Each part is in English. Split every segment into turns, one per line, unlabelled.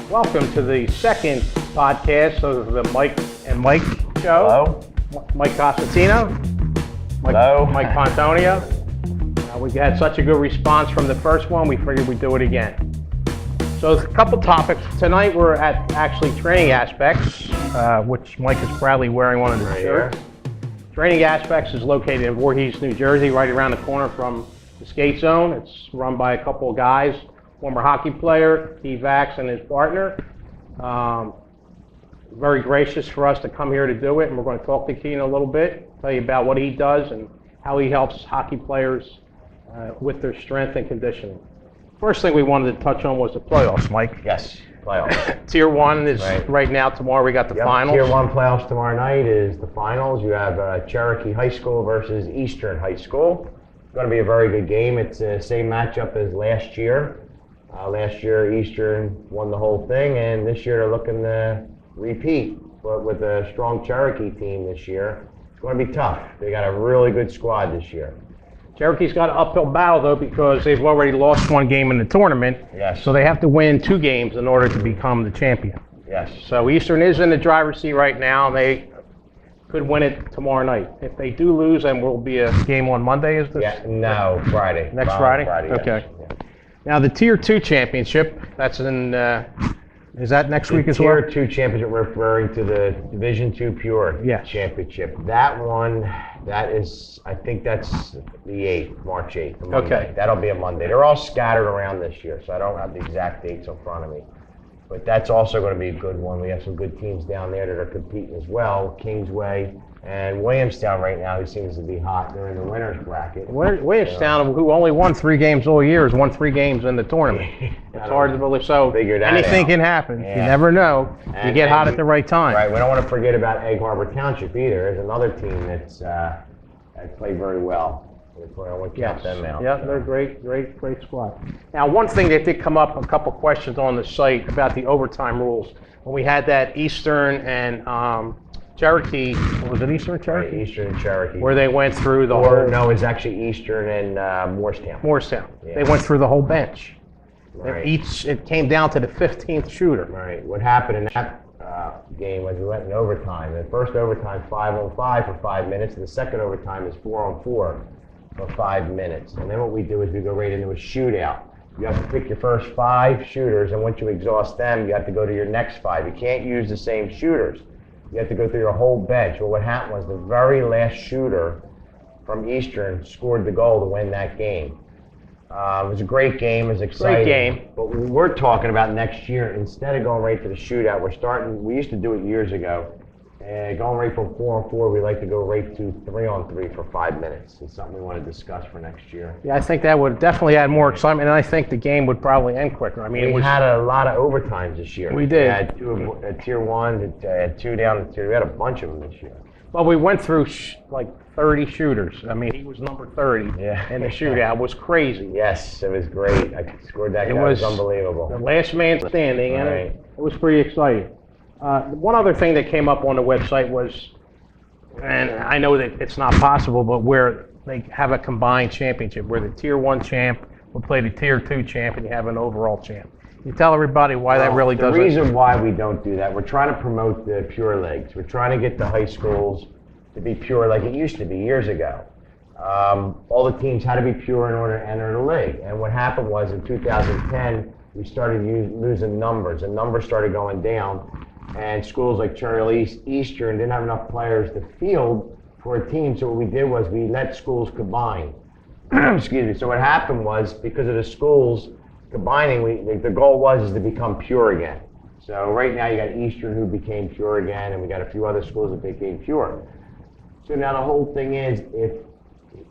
Welcome to the second podcast of the Mike and Mike show.
Hello.
Mike Costantino.
Hello.
Mike Pontonio. We had such a good response from the first one, we figured we'd do it again. So there's a couple topics. Tonight we're at actually Training Aspects, which Mike is proudly wearing one of the shirts. Training Aspects is located in Voorhees, New Jersey, right around the corner from the skate zone. It's run by a couple of guys. Former hockey player, Steve Vax, and his partner. Very gracious for us to come here to do it, and we're going to talk to Keen a little bit, tell you about what he does and how he helps hockey players with their strength and conditioning. First thing we wanted to touch on was the playoffs, Mike.
Yes, playoffs.
Tier 1 is right now. Tomorrow we got the finals.
Tier 1 playoffs tomorrow night is the finals. You have Cherokee High School versus Eastern High School. It's going to be a very good game. It's the same matchup as last year. Last year, Eastern won the whole thing, and this year they're looking to repeat, but with a strong Cherokee team this year. It's going to be tough. They got a really good squad this year.
Cherokee's got an uphill battle, though, because they've already lost one game in the tournament.
Yes.
So they have to win 2 games in order to become the champion.
Yes.
So Eastern is in the driver's seat right now. They could win it tomorrow night. If they do lose, then will be a game on Monday, is this?
Yeah, no, Friday.
Next Friday?
Yes.
Okay.
Yeah.
Now, the Tier 2 championship, that's in, is that next week as well?
Tier 2 championship, referring to the Division 2 Pure championship. That one, that is, I think that's the 8th, March 8th. Monday.
Okay.
That'll be a Monday. They're all scattered around this year, so I don't have the exact dates in front of me. But that's also going to be a good one. We have some good teams down there that are competing as well. Kingsway and Williamstown right now, who seems to be hot. They're in the winner's bracket.
Williamstown, who only won 3 games all year, has won 3 games in the tournament. It's hard to believe. So anything can happen. Yeah. You never know. You get hot at the right time.
Right. We don't want to forget about Egg Harbor Township either. There's another team that's that played very well. I want to count them out.
Yeah, they're great squad. Now, one thing that did come up, a couple questions on the site about the overtime rules. When we had that Eastern and Cherokee, was it Eastern and Cherokee?
Right, Eastern and Cherokee.
Where they went through the whole...
No, it's actually Eastern and Morristown.
Morristown.
Yeah.
They went through the whole bench.
Right.
It came down to the 15th shooter.
Right. What happened in that game was we went in overtime. The first overtime, 5-on-5 for 5 minutes, and the second overtime is 4-on-4 for 5 minutes. And then what we do is we go right into a shootout. You have to pick your first 5 shooters, and once you exhaust them, you have to go to your next 5. You can't use the same shooters. You have to go through your whole bench. Well, what happened was the very last shooter from Eastern scored the goal to win that game. It was a great game. It was exciting.
Great game.
But we're talking about next year, instead of going right to the shootout, we used to do it years ago. And going right from 4-on-4, we like to go right to 3-on-3 for 5 minutes. It's something we want to discuss for next year.
Yeah, I think that would definitely add more excitement, and I think the game would probably end quicker. I mean,
we had a lot of overtimes this year.
We did.
We had 2 at Tier 1, 2 down to Tier. We had a bunch of them this year.
Well, we went through like 30 shooters. I mean, he was number 30 in the shootout. It was crazy.
Yes, it was great. I scored that guy. It was unbelievable.
The last man standing, and it was pretty exciting. One other thing that came up on the website was, and I know that it's not possible, but where they have a combined championship, where the Tier 1 champ will play the Tier 2 champ, and you have an overall champ. You tell everybody why that really doesn't...
The reason why we don't do that, we're trying to promote the pure leagues. We're trying to get the high schools to be pure like it used to be years ago. All the teams had to be pure in order to enter the league. And what happened was in 2010, we started losing numbers, and numbers started going down. And schools like Cherokee Eastern didn't have enough players to field for a team. So what we did was we let schools combine. Excuse me. So what happened was, because of the schools combining, the goal was to become pure again. So right now you got Eastern, who became pure again, and we got a few other schools that became pure. So now the whole thing is, if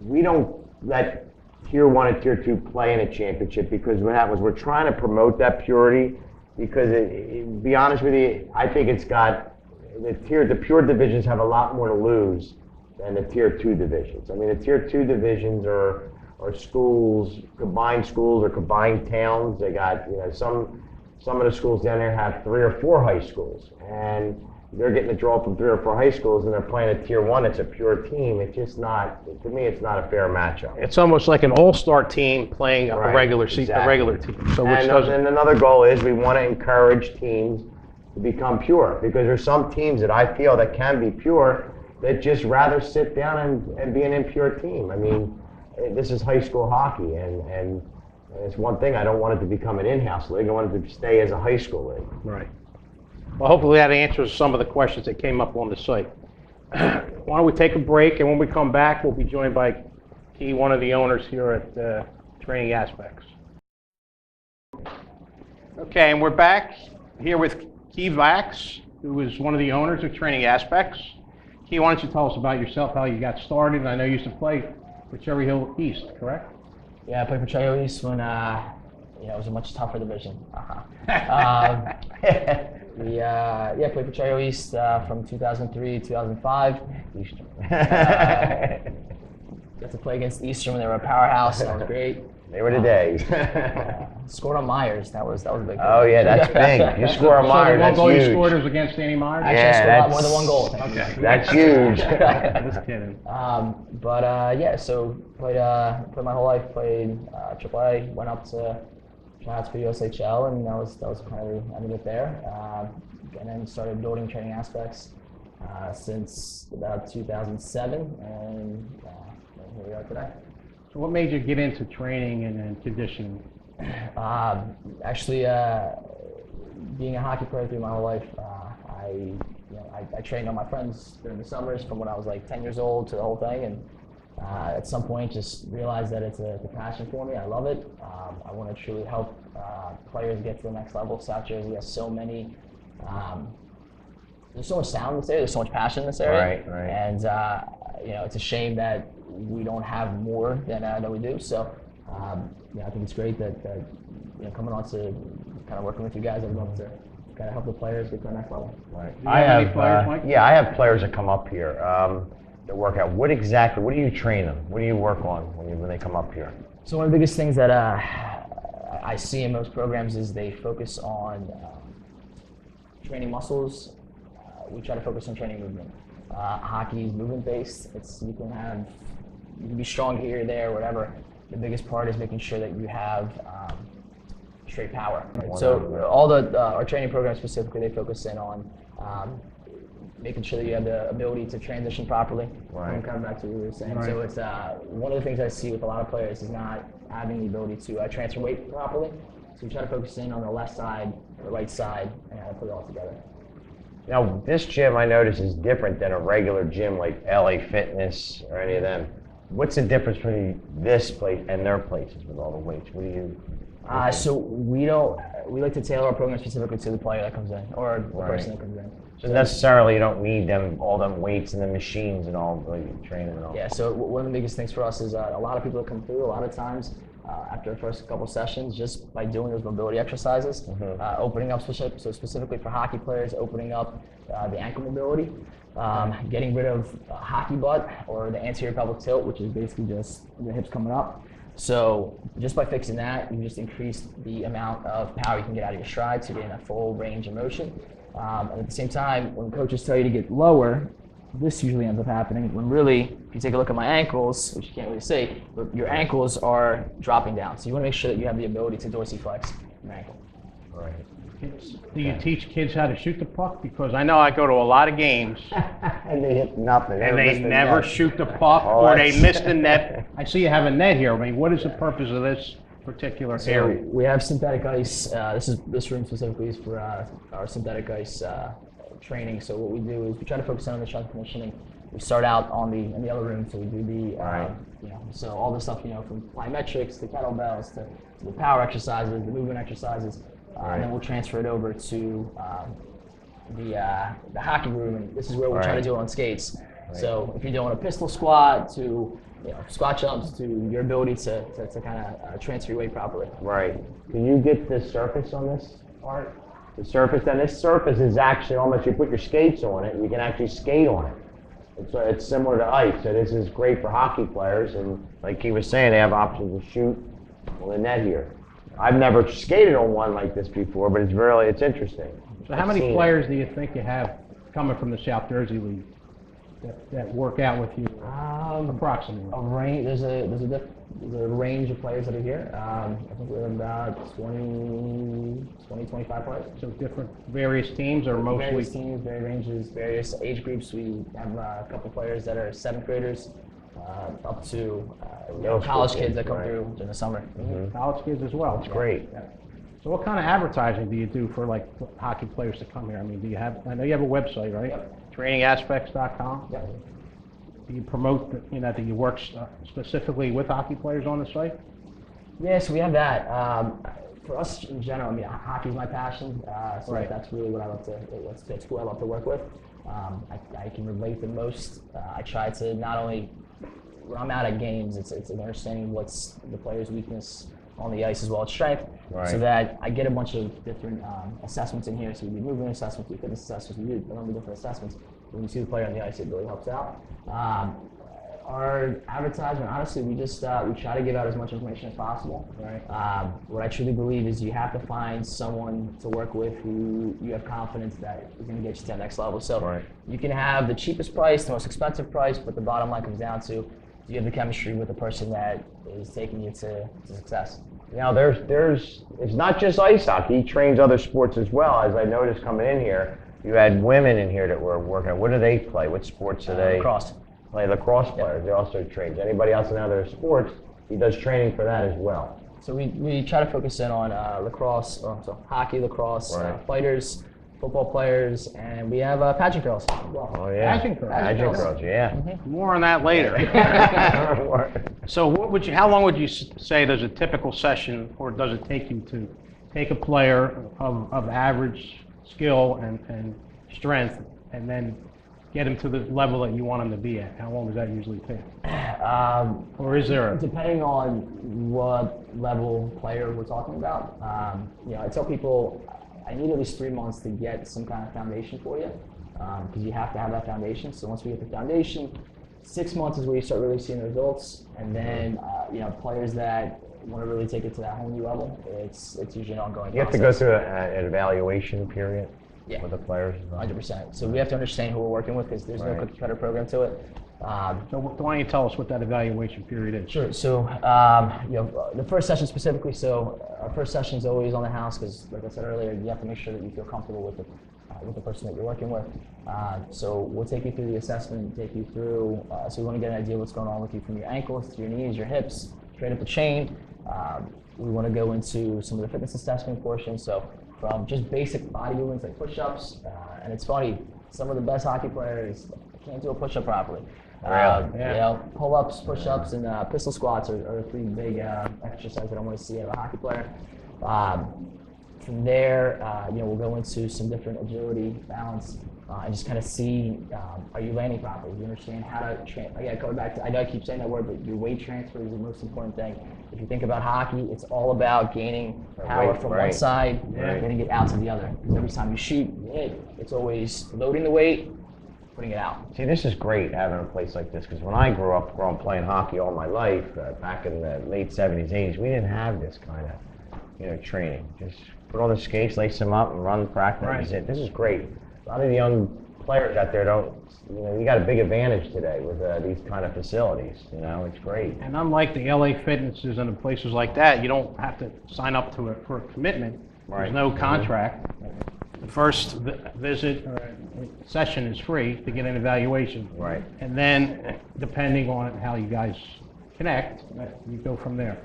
we don't let Tier 1 and Tier 2 play in a championship, because what happens, we're trying to promote that purity, because to be honest with you, I think it's got, the pure divisions have a lot more to lose than the Tier 2 divisions. I mean, the Tier 2 divisions are schools, combined schools or combined towns. They got, some of the schools down there have 3 or 4 high schools. And they're getting a draw from 3 or 4 high schools and they're playing a tier 1. It's a pure team. It's just not, to me, it's not a fair matchup.
It's almost like an all-star team playing a
Right,
regular
exactly.
team. So which
And,
doesn't.
and another goal is we want to encourage teams to become pure, because there's some teams that I feel that can be pure that just rather sit down and be an impure team. I mean, this is high school hockey, and it's one thing. I don't want it to become an in-house league. I want it to stay as a high school league.
Right. Well, hopefully that answers some of the questions that came up on the site. Why don't we take a break, and when we come back, we'll be joined by Key, one of the owners here at Training Aspects. Okay, and we're back here with Key Vax, who is one of the owners of Training Aspects. Key, why don't you tell us about yourself, how you got started? And I know you used to play for Cherry Hill East, correct?
Yeah, I played for Cherry Hill East when it was a much tougher division. We played for Cherry Hill East from 2003 to 2005. Got to play against Eastern when they were a powerhouse. That was great.
They were the days.
Scored on Myers. That was a big.
Oh yeah, that's big. You score on Myers,
So the one
that's
goal you
huge.
scored was against Danny Myers?
Actually,
Yeah,
I scored a lot
that's-
more than one goal.
Okay.
That's huge.
Just kidding.
So played my whole life. Played AAA. Went up to tryouts for USHL, and that was kind of the end of it there. And then started building Training Aspects since about 2007, and here we are today.
So what made you get into training and conditioning?
Being a hockey player through my whole life, I trained on my friends during the summers from when I was like 10 years old to the whole thing, and at some point just realized that it's a passion for me. I love it. I want to truly help players get to the next level. South Jersey has so many. There's so much sound in this area. There's so much passion in this area.
Right.
And it's a shame that we don't have more than we do. So I think it's great that coming on to kind of working with you guys. I'd love to kind of help the players get to the next level.
Right.
you have any players, Mike?
Yeah, I have players that come up here that work out. What do you train them? What do you work on when they come up here?
So one of the biggest things that I see in most programs is they focus on training muscles. We try to focus on training movement. Hockey is movement based. You can be strong here, there, whatever. The biggest part is making sure that you have straight power. Right? So all our training programs specifically, they focus in on making sure that you have the ability to transition properly.
Right.
And coming back to what we were saying.
Right.
So it's one of the things I see with a lot of players is not having the ability to transfer weight properly. So we try to focus in on the left side, the right side, and put it all together.
Now, this gym I notice is different than a regular gym like LA Fitness or any of them. What's the difference between this place and their places with all the weights? What do you?
So we like to tailor our program specifically to the player that comes in or the person that comes in.
So necessarily you don't need all them weights and the machines and all the training and all.
Yeah, so one of the biggest things for us is a lot of people that come through, a lot of times after the first couple sessions, just by doing those mobility exercises, opening up, so specifically for hockey players, opening up the ankle mobility, getting rid of hockey butt or the anterior pelvic tilt, which is basically just the hips coming up. So just by fixing that, you just increase the amount of power you can get out of your stride to get that full range of motion. And at the same time, when coaches tell you to get lower, this usually ends up happening when really, if you take a look at my ankles, which you can't really see, but your ankles are dropping down. So you want to make sure that you have the ability to dorsiflex your ankle.
Right.
Do you teach kids how to shoot the puck? Because I know I go to a lot of games
And they hit nothing.
and they
missed the
never
net.
shoot the puck
Oh,
or they
that's-
miss the net. I see you have a net here. I mean, what is the purpose of this particular
So
area?
we have synthetic ice. This room specifically is for our synthetic ice training. So what we do is we try to focus on the strength conditioning. We start out in the other room, so we do the
Right.
so all the stuff from plyometrics to kettlebells to the power exercises, the movement exercises, and then we'll transfer it over to the hockey room, and this is where we're trying to do it on skates. So if you're doing a pistol squat to squat jumps to your ability to kind of transfer your weight properly.
Right. Can you get the surface on this part? The surface, and this surface is actually almost, you put your skates on it, you can actually skate on it. It's similar to ice, so this is great for hockey players, and like he was saying, they have options to shoot on the net here. I've never skated on one like this before, but it's interesting.
So how many players do you think you have coming from the South Jersey League that work out with you approximately?
A range. There's a range of players that are here. I think we're about 25 players.
So different, various teams or mostly?
Various teams, various ranges, various age groups. We have a couple players that are 7th graders, up to college kids that come through during the summer.
College kids as well.
That's great.
Yeah. So what kind of advertising do you do for like hockey players to come here? I mean, I know you have a website, right?
Yep.
Trainingaspects.com.
Yep.
Do you promote, do you work specifically with hockey players on the site?
Yeah, so we have that. For us in general, I mean, hockey's my passion, so
Right.
that's really what I love to. That's who I love to work with. I can relate the most. I try to not only when I'm out at games, it's understanding what's the player's weakness on the ice as well as strength,
Right.
so that I get a bunch of different assessments in here. So we do movement assessments, we do fitness assessments, we do a number of different assessments. When you see the player on the ice, it really helps out. Our advertisement, honestly, we try to give out as much information as possible.
Right.
What I truly believe is you have to find someone to work with who you have confidence that is going to get you to that next level. So
Right.
you can have the cheapest price, the most expensive price, but the bottom line comes down to, do you have the chemistry with the person that is taking you to success?
Now it's not just ice hockey. He trains other sports as well. As I noticed coming in here, you had women in here that were working. What do they play? What sports do they
Lacrosse.
play? Lacrosse players. They also train. Anybody else in other sports, he does training for that as well.
So we try to focus in on lacrosse, so hockey, lacrosse,
Right.
fighters, football players, and we have pageant girls as well.
Oh yeah.
Pageant girls.
Pageant girls. Yeah.
More on that later. So how long would you say does a typical session, or does it take you to take a player of average skill and strength and then get him to the level that you want him to be at? How long does that usually take? Or is there
Depending on what level player we're talking about, I tell people I need at least 3 months to get some kind of foundation for you, because you have to have that foundation. So once we get the foundation, 6 months is where you start really seeing the results, and then players that want to really take it to that whole new level, it's usually an ongoing
You have to go through an evaluation period
Yeah.
with the players.
100%. So we have to understand who we're working with, because there's no
Right.
cookie cutter program to it.
So why don't you tell us what that evaluation period is?
Sure. So, the first session specifically. So, our first session is always on the house because, like I said earlier, you have to make sure that you feel comfortable with the person that you're working with. So, we'll take you through the assessment, take you through. So, we want to get an idea of what's going on with you from your ankles to your knees, your hips, straight up the chain. We want to go into some of the fitness assessment portion. So, from just basic body movements like push-ups, and it's funny, some of the best hockey players can't do a push-up properly.
Really?
Pull-ups, push-ups, and pistol squats are 3 big exercises that I want to see out of a hockey player. From there, we'll go into some different agility, balance, and just kind of see, are you landing properly? Do you understand how to train? Again, going back to, I know I keep saying that word, but your weight transfer is the most important thing. If you think about hockey, it's all about gaining power
Weight,
from
right.
one side
Right.
and getting it out to the other. Because every time you shoot, you hit, it's always loading the weight, putting it out.
See, this is great having a place like this, because when I grew up playing hockey all my life, back in the late 70s, 80s, we didn't have this kind of, training. Just put on the skates, lace them up, and run practice.
Right.
That's it. This is great. A lot of the young players out there don't, you got a big advantage today with these kind of facilities. It's great.
And unlike the LA Fitnesses and the places like that, you don't have to sign up for a commitment.
Right.
There's no contract. The first visit or session is free to get an evaluation.
Right.
And then, depending on how you guys connect, you go from there.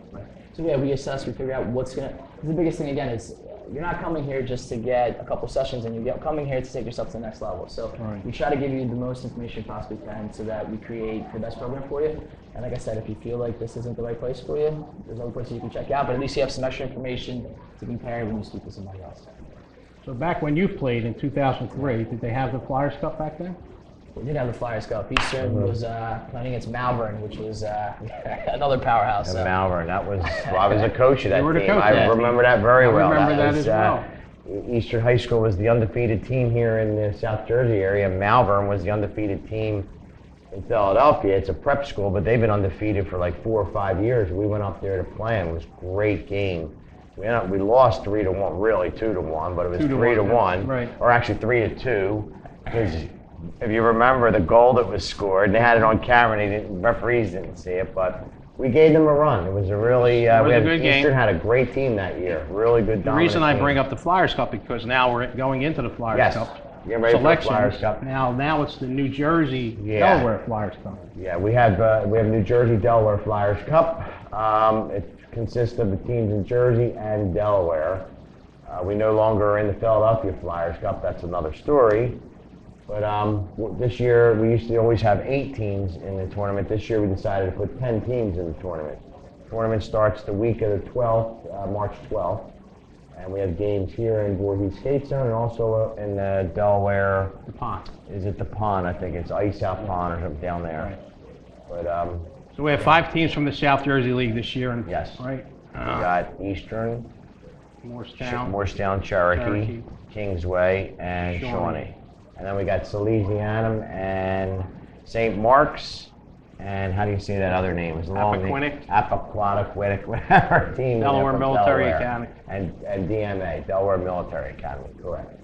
So yeah, we assess, we figure out what's gonna. The biggest thing again is you're not coming here just to get a couple sessions, and you're coming here to take yourself to the next level. So
Right.
we try to give you the most information we possibly can, so that we create the best program for you. And like I said, if you feel like this isn't the right place for you, there's other places you can check out. But at least you have some extra information to compare when you speak to somebody else.
So back when you played in 2003, did they have the Flyers Cup back then?
We did have the Flyers Cup. Eastern was playing against Malvern, which was another powerhouse.
And
So.
Malvern, I was a coach of that
You were the
team.
coach of
I
that team.
remember that very well.
remember that
was,
as well.
Eastern High School was the undefeated team here in the South Jersey area. Malvern was the undefeated team in Philadelphia. It's a prep school, but they've been undefeated for like 4 or 5 years. We went up there to play, and it was a great game. We lost 3-1, really 2-1, but it was
2-1,
3-1,
right.
or actually 3-2. Because if you remember the goal that was scored, they had it on camera, and referees didn't see it, but we gave them a run. It was a really,
was a good game.
Eastern had a great team that year. Really good.
The reason I bring up the Flyers Cup because now we're going into the Flyers Cup.
Getting ready for the Flyers
selections.
Cup.
Now it's the New Jersey
Yeah.
Delaware Flyers Cup.
Yeah, we have New Jersey Delaware Flyers Cup. It consists of the teams in Jersey and Delaware. We no longer are in the Philadelphia Flyers Cup. That's another story. But this year we used to always have 8 teams in the tournament. This year we decided to put 10 teams in the tournament. The tournament starts the week of the 12th, March 12th. And we have games here in Voorhees Skate Zone and also in Delaware.
The pond.
Is it the pond? I think it's Ice Out Pond or something down there.
Right.
But
So we have 5 teams from the South Jersey League this year. And,
yes.
Right.
We got Eastern,
Morristown,
Cherokee, Kingsway, and Shawnee. And then we got Salesianum and St. Mark's. And how do you say that other name? It's a long name. Appaquonic, whatever team.
Delaware Military
Delaware.
Academy.
And DMA, Delaware Military Academy, correct.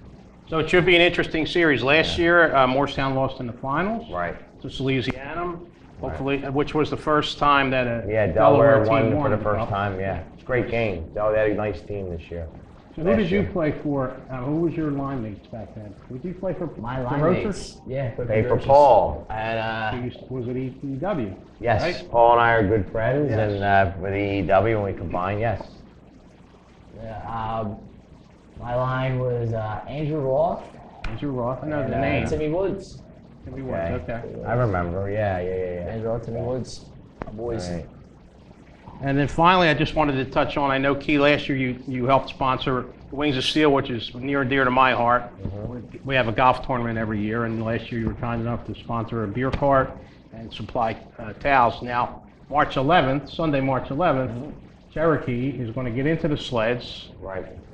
So it should be an interesting series. Last year, Morristown lost in the finals.
Right.
To Salesianum, hopefully, which was the first time that a
Delaware
team
won for the first
cup.
time, yeah. It's a great game. They had a nice team this year.
So who did you play for? Who was your line mates back then? Did you play for
My
the
line
Roachers?
mates. Yeah,
Played for Paul. And
Was it EW?
yes,
right?
Paul and I are good friends,
Yes.
and with EW, when we combine, yes.
Yeah, my line was Andrew Roth.
Andrew Roth, I know
and,
the name.
Timmy Woods.
Timmy Woods, okay.
I remember, yeah.
Andrew Roth, Timmy Woods. My boys.
Right.
And then finally, I just wanted to touch on, I know, Key, last year you helped sponsor Wings of Steel, which is near and dear to my heart. We have a golf tournament every year, and last year you were kind enough to sponsor a beer cart and supply towels. Now, March 11th, Sunday, March 11th, Cherokee is going to get into the sleds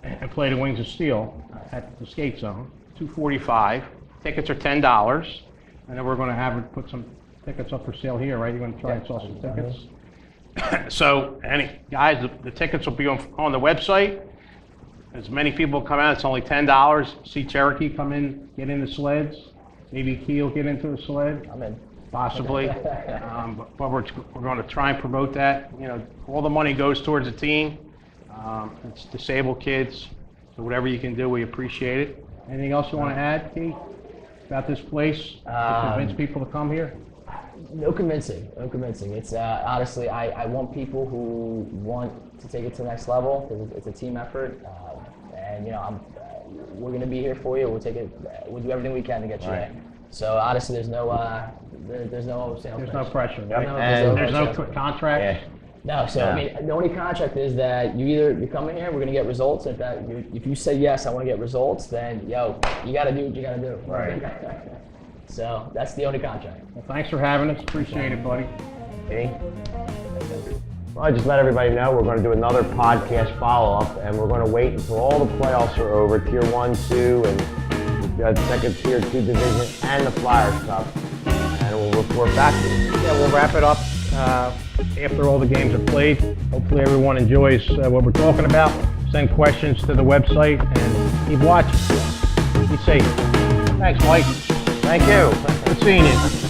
and play the Wings of Steel at the skate zone, 2:45. Tickets are $10, and then we're going to put some tickets up for sale here, right? You're going to try and sell some tickets? So, guys, the tickets will be on the website. As many people come out, it's only $10. See Cherokee come in, get in the sleds. Maybe Key will get into the sled.
I'm in.
Possibly. But we're going to try and promote that. You know, all the money goes towards the team. It's disabled kids. So whatever you can do, we appreciate it. Anything else you want to add, Key, about this place to convince people to come here?
No convincing. It's honestly, I want people who want to take it to the next level because it's a team effort, and we're gonna be here for you. We'll take it. We'll do everything we can to get you there. So honestly, there's no sales.
There's no pressure, right?
There's
There's no contract.
Yeah.
No, so I mean, the only contract is that you're coming here, we're gonna get results. If you say yes, I want to get results, then you gotta do what you gotta do.
Right.
So that's the only contract.
Well, thanks for having us. Appreciate it, buddy.
Okay. Well, I just let everybody know we're going to do another podcast follow-up, and we're going to wait until all the playoffs are over, Tier 1, 2, and second Tier 2 division, and the Flyers Cup, and we'll report back to you.
Yeah, we'll wrap it up after all the games are played. Hopefully everyone enjoys what we're talking about. Send questions to the website and keep watching. Be safe. Thanks, Mike.
Thank you.
Good seeing you.